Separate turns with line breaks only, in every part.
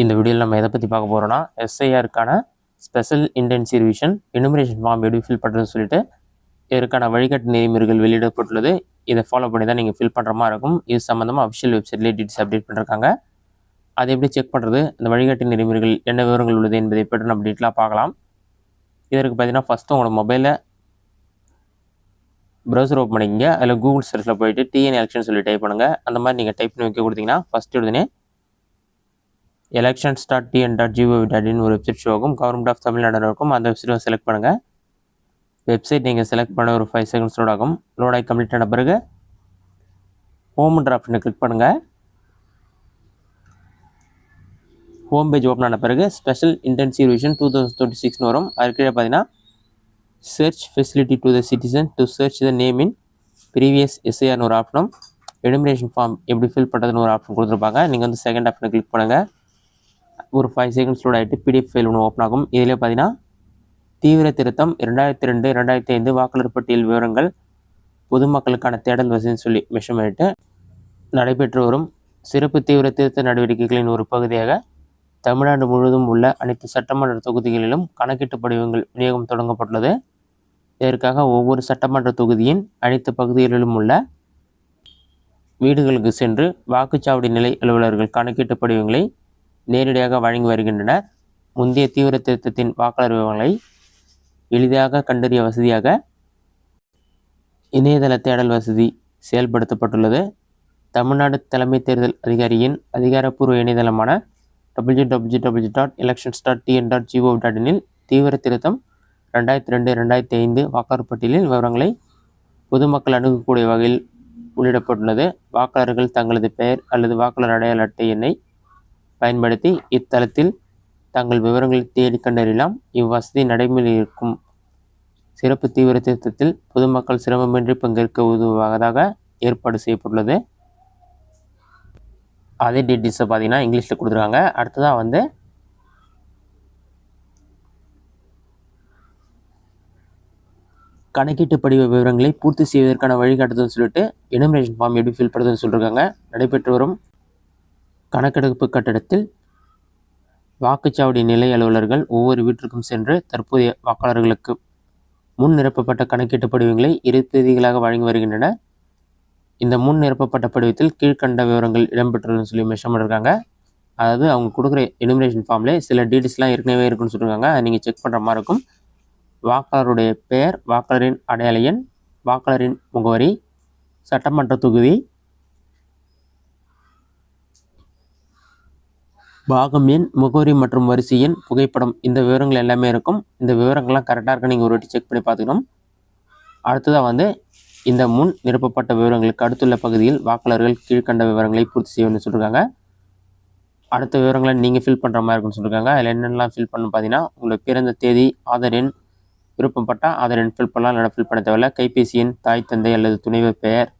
இந்த வீடியோவில் நம்ம எதை பற்றி பார்க்க போகிறோம்னா எஸ்ஐஆருக்கான special intensive revision enumeration form எப்படி ஃபில் பண்ணுறதுன்னு சொல்லிட்டு இதற்கான வழிகாட்டு நெறிமுறைகள் வெளியிடப்பட்டுள்ளது. இதை ஃபாலோ பண்ணி தான் நீங்கள் ஃபில் பண்ணுற மாதிரி இருக்கும். இது சம்மந்தமாக அஃபிஷியல் வெப்சைட்லேயே டீட்டெயில்ஸ் அப்டேட் பண்ணிருக்காங்க. அதை எப்படி செக் பண்ணுறது, அந்த வழிகாட்டு நெறிமுறைகள் என்ன விவரங்கள் உள்ளது என்பதை பற்றி நம்ம டீட்டெயிலாக பார்க்கலாம். இதற்கு பார்த்தீங்கன்னா ஃபஸ்ட்டு உங்களோட மொபைலில் ப்ரௌசர் ஓப்பன் பண்ணிக்கங்க. அதில் கூகுள் சர்ச்சில் போயிட்டு டிஎன் எலெக்ஷன் சொல்லி டைப் பண்ணுங்கள். அந்த மாதிரி நீங்கள் டைப் பண்ணி வைக்க கொடுத்தீங்கன்னா ஃபஸ்ட்டு உடனே elections.tn.gov.in ஒரு வெப்சைட் ஷோ ஆகும். கவர்மெண்ட் ஆஃப் தமிழ்நாடு இருக்கும். அந்த வெப்சைட்டை செலக்ட் பண்ணுங்கள். வெப்சைட் நீங்கள் செலக்ட் பண்ண ஒரு 5 செகண்ட்ஸ் லோட் ஆகும். லோட் ஆகி கம்ப்ளீட் ஆன பிறகு ஹோம்ன்ற ஆப்ஷனை கிளிக் பண்ணுங்கள். ஹோம் பேஜ் ஓப்பன் ஆன பிறகு ஸ்பெஷல் இன்டென்சிவ் ரிவிஷன் 2026 வரும். அது கீழே பார்த்தீங்கன்னா search facility to the citizen to search the name in previous எஸ்ஐஆர்னு ஒரு ஆப்ஷனும் எனுமரேஷன் ஃபார்ம் எப்படி ஃபில் பண்ணுறதுன்னு ஒரு ஆப்ஷன் கொடுத்துருப்பாங்க. நீங்கள் வந்து செகண்ட் ஆப்ஷனை கிளிக் பண்ணுங்கள். ஒரு 5 செகண்ட்ஸ் லோட் ஆகிட்டு பிடிஎஃப் ஃபைல் ஒன்று ஓப்பன் ஆகும். இதிலே பார்த்தீங்கன்னா தீவிர திருத்தம் 2002-2005 வாக்காளர் பட்டியல் விவரங்கள் பொதுமக்களுக்கான தேடல் வசதின்னு சொல்லி மென்ஷன் பண்ணிட்டு நடைபெற்று வரும் சிறப்பு தீவிர திருத்த நடவடிக்கைகளின் ஒரு பகுதியாக தமிழ்நாடு முழுவதும் உள்ள அனைத்து சட்டமன்ற தொகுதிகளிலும் கணக்கீட்டு படிவங்கள் விநியோகம் தொடங்கப்பட்டுள்ளது. இதற்காக ஒவ்வொரு சட்டமன்ற தொகுதியின் அனைத்து பகுதிகளிலும் உள்ள வீடுகளுக்கு சென்று வாக்குச்சாவடி நிலை அலுவலர்கள் கணக்கீட்டு படிவங்களை நேரடியாக வழங்கி வருகின்றனர். முந்தைய தீவிர திருத்தத்தின் வாக்காளர் விவரங்களை எளிதாக கண்டறிய வசதியாக இணையதள தேடல் வசதி செயல்படுத்தப்பட்டுள்ளது. தமிழ்நாடு தலைமை தேர்தல் அதிகாரியின் அதிகாரப்பூர்வ இணையதளமான www.elections.tn.gov.in இல் தீவிர திருத்தம் 2002-2005 வாக்காளர் பட்டியலில் விவரங்களை பொதுமக்கள் அணுகக்கூடிய வகையில் உள்ளிடப்பட்டுள்ளது. வாக்காளர்கள் தங்களது பெயர் அல்லது வாக்காளர் அடையாள அட்டை எண்ணை பயன்படுத்தி இத்தளத்தில் தங்கள் விவரங்களை தேடி கண்டறியலாம். இவ்வசதி நடைமுறையில் இருக்கும் சிறப்பு தீவிர திருத்தத்தில் பொதுமக்கள் சிரமமின்றி பங்கேற்க உதவுவதாக ஏற்பாடு செய்யப்பட்டுள்ளது. அதே டீட்டெயில்ஸை பார்த்தீங்கன்னா இங்கிலீஷில் கொடுத்துருக்காங்க. அடுத்ததாக வந்து கணக்கீட்டு படிவ விவரங்களை பூர்த்தி செய்வதற்கான வழிகாட்டுதல்னு சொல்லிட்டு எனுமரேஷன் ஃபார்ம் எப்படி ஃபில் பண்ணுறதுன்னு சொல்லியிருக்காங்க. நடைபெற்று வரும் கணக்கெடுப்பு கட்டடத்தில் வாக்குச்சாவடி நிலை அலுவலர்கள் ஒவ்வொரு வீட்டிற்கும் சென்று தற்போதைய வாக்காளர்களுக்கு முன் நிரப்பப்பட்ட கணக்கீட்டு படிவங்களை 2 தேதிகளாக வழங்கி வருகின்றனர். இந்த முன் நிரப்பப்பட்ட படிவத்தில் கீழ்கண்ட விவரங்கள் இடம்பெற்றுள்ளதுன்னு சொல்லி மென்ஷன் பண்ணியிருக்காங்க. அதாவது அவங்க கொடுக்குற எனுமரேஷன் ஃபார்ம்ல சில டீட்டெயில்ஸ்லாம் ஏற்கனவே இருக்குன்னு சொல்லியிருக்காங்க. அதை நீங்கள் செக் பண்ணுற மாதிரி இருக்கும். வாக்காளருடைய பெயர், வாக்காளரின் அடையாள எண், வாக்காளரின் முகவரி, சட்டமன்ற தொகுதி, பாகம் எண், முகவரி மற்றும் வரிசை எண், புகைப்படம், இந்த விவரங்கள் எல்லாமே இருக்கும். இந்த விவரங்கள்லாம் கரெக்டாக இருக்க நீங்கள் ஒரு வாட்டி செக் பண்ணி பார்த்துக்கணும். அடுத்ததாக வந்து இந்த முன் நிரப்பப்பட்ட விவரங்களுக்கு அடுத்துள்ள பகுதியில் வாக்காளர்கள் கீழ்கண்ட விவரங்களை பூர்த்தி செய்யணும்னு சொல்லியிருக்காங்க. அடுத்த விவரங்களை நீங்கள் ஃபில் பண்ணுற மாதிரி இருக்குன்னு சொல்லியிருக்காங்க. அதில் என்னென்னலாம் ஃபில் பண்ணணும் பார்த்தீங்கன்னா உங்களுக்கு பிறந்த தேதி, ஆதார் எண், விருப்பப்பட்டால் ஆதார் எண் ஃபில் பண்ணலாம், இல்லைனா ஃபில் பண்ண தேவையில்ல. கைபேசி எண், தாய் தந்தை அல்லது துணைவர் பெயர்,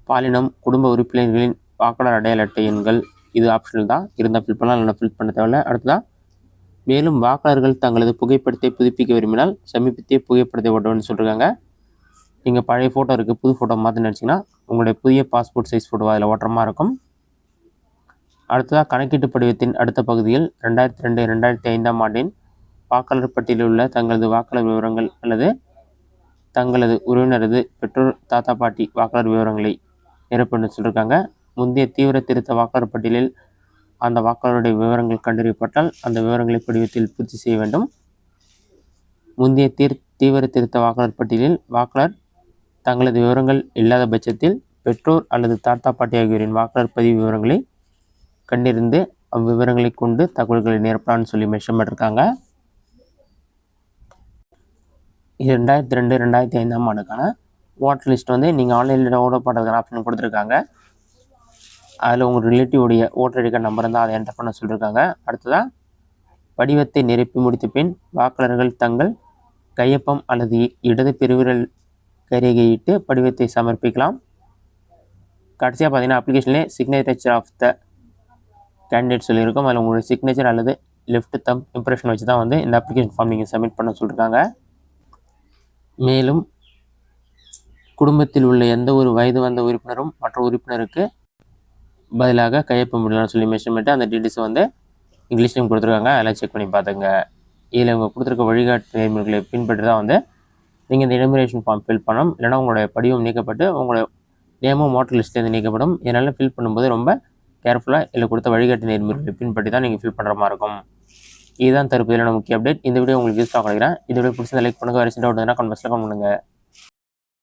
பாலினம், குடும்ப உறுப்பினர்களின் வாக்காளர் அடையாள அட்டை எண்கள், இது ஆப்ஷனல் தான், இருந்தால் ஃபில் பண்ணலாம், இல்லைனா ஃபில் பண்ண தேவையில்ல. அடுத்ததான் மேலும் வாக்காளர்கள் தங்களது புகைப்படத்தை புதுப்பிக்க விரும்பினால் சமீபத்திய புகைப்படத்தை ஓட்டணும்னு சொல்லியிருக்காங்க. நீங்கள் பழைய ஃபோட்டோ இருக்குது, புது ஃபோட்டோ மாற்றி நினச்சிங்கன்னா உங்களுடைய புதிய பாஸ்போர்ட் சைஸ் ஃபோட்டோ அதில் ஓட்டுறமாக இருக்கும். அடுத்ததாக கணக்கீட்டு படிவத்தின் அடுத்த பகுதியில் 2002-2005 ஆண்டின் வாக்காளர் பட்டியலில் உள்ள தங்களது வாக்காளர் விவரங்கள் அல்லது தங்களது உறவினரது பெற்றோர், தாத்தா, பாட்டி வாக்காளர் விவரங்களை நிரப்பணும்னு சொல்லியிருக்காங்க. முந்தைய தீவிர திருத்த வாக்காளர் பட்டியலில் அந்த வாக்காளருடைய விவரங்கள் கண்டறியப்பட்டால் அந்த விவரங்களை படிவத்தில் பூர்த்தி செய்ய வேண்டும். முந்தைய தீவிர திருத்த வாக்காளர் பட்டியலில் வாக்காளர் தங்களது விவரங்கள் இல்லாத பட்சத்தில் பெற்றோர் அல்லது தாத்தா, பாட்டி ஆகியோரின் வாக்காளர் பதிவு விவரங்களை கண்டறிந்து அவ்விவரங்களை கொண்டு தகவல்களை நிரப்பலாம்னு சொல்லி மென்ஷன் பண்ணியிருக்காங்க. 2002-2005 ஆண்டுக்கான ஓட்டர் லிஸ்ட் வந்து நீங்கள் ஆன்லைனில் டவுன்லோட் பண்ணுறதுக்கான ஆப்ஷன் கொடுத்துருக்காங்க. அதில் உங்கள் ரிலேட்டிவுடைய ஓட்டர் ஐடி கார்டு நம்பர் இருந்தால் அதை என்டர் பண்ண சொல்லியிருக்காங்க. அடுத்ததாக படிவத்தை நிரப்பி முடித்த பின் வாக்காளர்கள் தங்கள் கையொப்பம் அல்லது இடது பெருவிரல் கைரேகையிட்டு படிவத்தை சமர்ப்பிக்கலாம். கடைசியாக பார்த்தீங்கன்னா அப்ளிகேஷன்லேயே சிக்னேச்சர் ஆஃப் த கேண்டிடேட் சொல்லியிருக்கும். அதில் உங்களுடைய சிக்னேச்சர் அல்லது லெஃப்ட் தம் இம்ப்ரெஷன் வச்சு தான் வந்து இந்த அப்ளிகேஷன் ஃபார்ம் நீங்கள் சப்மிட் பண்ண சொல்லியிருக்காங்க. மேலும் குடும்பத்தில் உள்ள எந்த ஒரு வயது வந்த உறுப்பினரும் மற்ற உறுப்பினருக்கு பதிலாக கையொப்பம் விடலாம்னு சொல்லி மென்ஷன் பண்ணிட்டு அந்த டீட்டெயில்ஸை வந்து இங்கிலீஷ்லையும் கொடுத்துருக்காங்க, அதெல்லாம் செக் பண்ணி பார்த்துங்க. இதில் இவங்க கொடுத்துருக்க வழிகாட்டு நெறிமுறைகளை பின்பற்றி தான் வந்து நீங்கள் இந்த எனுமரேஷன் ஃபார்ம் ஃபில் பண்ணணும். இல்லைனா உங்களுடைய படிவம் நீக்கப்பட்டு உங்களுடைய நேமும் ஓட்டர் லிஸ்ட்லேருந்து நீக்கப்படும். இதனால் ஃபில் பண்ணும்போது ரொம்ப கேர்ஃபுல்லாக இதில் கொடுத்த வழிகாட்டு நெறிமுறைகளை பின்பற்றி தான் நீங்கள் ஃபில் பண்ணுற மாதிரி இருக்கும். இதுதான் தற்போதையான முக்கிய அப்டேட். இந்த வீடியோ உங்களுக்கு யூஸ் ஆக கிடைக்கிறேன். இந்த வீடியோ பிடிச்சதை லைக் பண்ணுங்கள். வேறு சின்ன டவுட் இருந்தால் கமெண்ட் பாக்ஸில் கமெண்ட் பண்ணுங்கள்.